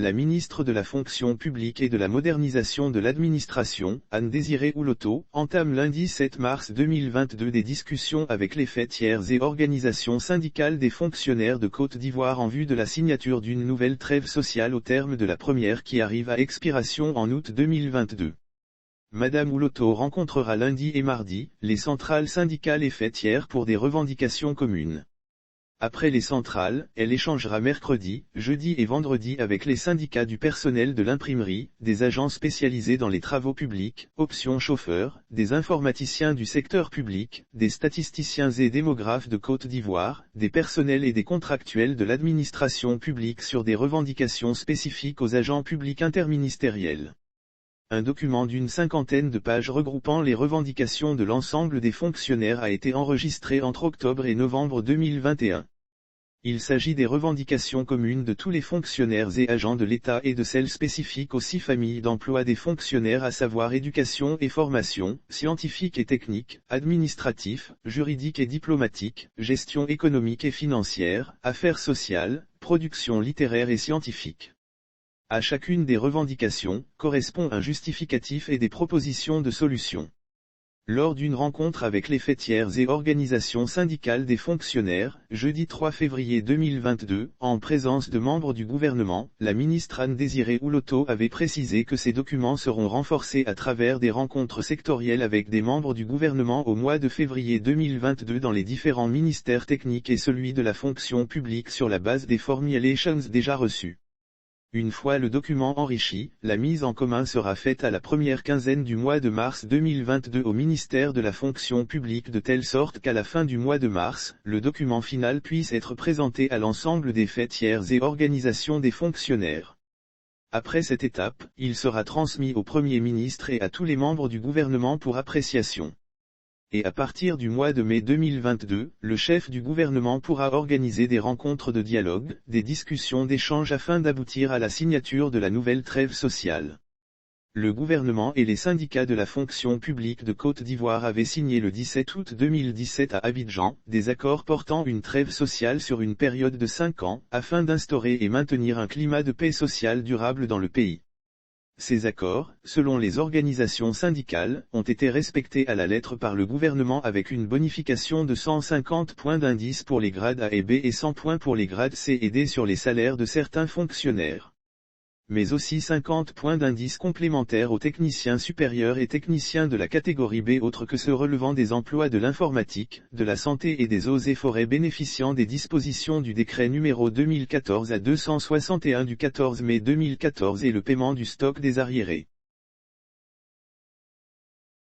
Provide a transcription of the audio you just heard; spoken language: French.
la ministre de la Fonction publique et de la modernisation de l'administration, Anne-Désirée Houloto, entame lundi 7 mars 2022 des discussions avec les fêtières et organisations syndicales des fonctionnaires de Côte d'Ivoire en vue de la signature d'une nouvelle trêve sociale au terme de la première qui arrive à expiration en août 2022. Madame Houloto rencontrera lundi et mardi les centrales syndicales et fêtières pour des revendications communes. Après les centrales, elle échangera mercredi, jeudi et vendredi avec les syndicats du personnel de l'imprimerie, des agents spécialisés dans les travaux publics, options chauffeurs, des informaticiens du secteur public, des statisticiens et démographes de Côte d'Ivoire, des personnels et des contractuels de l'administration publique sur des revendications spécifiques aux agents publics interministériels. Un document d'une 50aine de pages regroupant les revendications de l'ensemble des fonctionnaires a été enregistré entre octobre et novembre 2021. Il s'agit des revendications communes de tous les fonctionnaires et agents de l'État et de celles spécifiques aux 6 familles d'emploi des fonctionnaires, à savoir éducation et formation, scientifique et technique, administratif, juridique et diplomatique, gestion économique et financière, affaires sociales, production littéraire et scientifique. À chacune des revendications, correspond un justificatif et des propositions de solutions. Lors d'une rencontre avec les fêtières et organisations syndicales des fonctionnaires, jeudi 3 février 2022, en présence de membres du gouvernement, la ministre Anne-Désirée Houloto avait précisé que ces documents seront renforcés à travers des rencontres sectorielles avec des membres du gouvernement au mois de février 2022 dans les différents ministères techniques et celui de la fonction publique sur la base des formulations déjà reçues. Une fois le document enrichi, la mise en commun sera faite à la première quinzaine du mois de mars 2022 au ministère de la Fonction publique de telle sorte qu'à la fin du mois de mars, le document final puisse être présenté à l'ensemble des fêtières et organisations des fonctionnaires. Après cette étape, il sera transmis au Premier ministre et à tous les membres du gouvernement pour appréciation. Et à partir du mois de mai 2022, le chef du gouvernement pourra organiser des rencontres de dialogue, des discussions d'échange afin d'aboutir à la signature de la nouvelle trêve sociale. Le gouvernement et les syndicats de la fonction publique de Côte d'Ivoire avaient signé le 17 août 2017 à Abidjan, des accords portant une trêve sociale sur une période de 5 ans, afin d'instaurer et maintenir un climat de paix sociale durable dans le pays. Ces accords, selon les organisations syndicales, ont été respectés à la lettre par le gouvernement avec une bonification de 150 points d'indice pour les grades A et B et 100 points pour les grades C et D sur les salaires de certains fonctionnaires. Mais aussi 50 points d'indice complémentaires aux techniciens supérieurs et techniciens de la catégorie B autres que ceux relevant des emplois de l'informatique, de la santé et des eaux et forêts bénéficiant des dispositions du décret numéro 2014 à 261 du 14 mai 2014 et le paiement du stock des arriérés.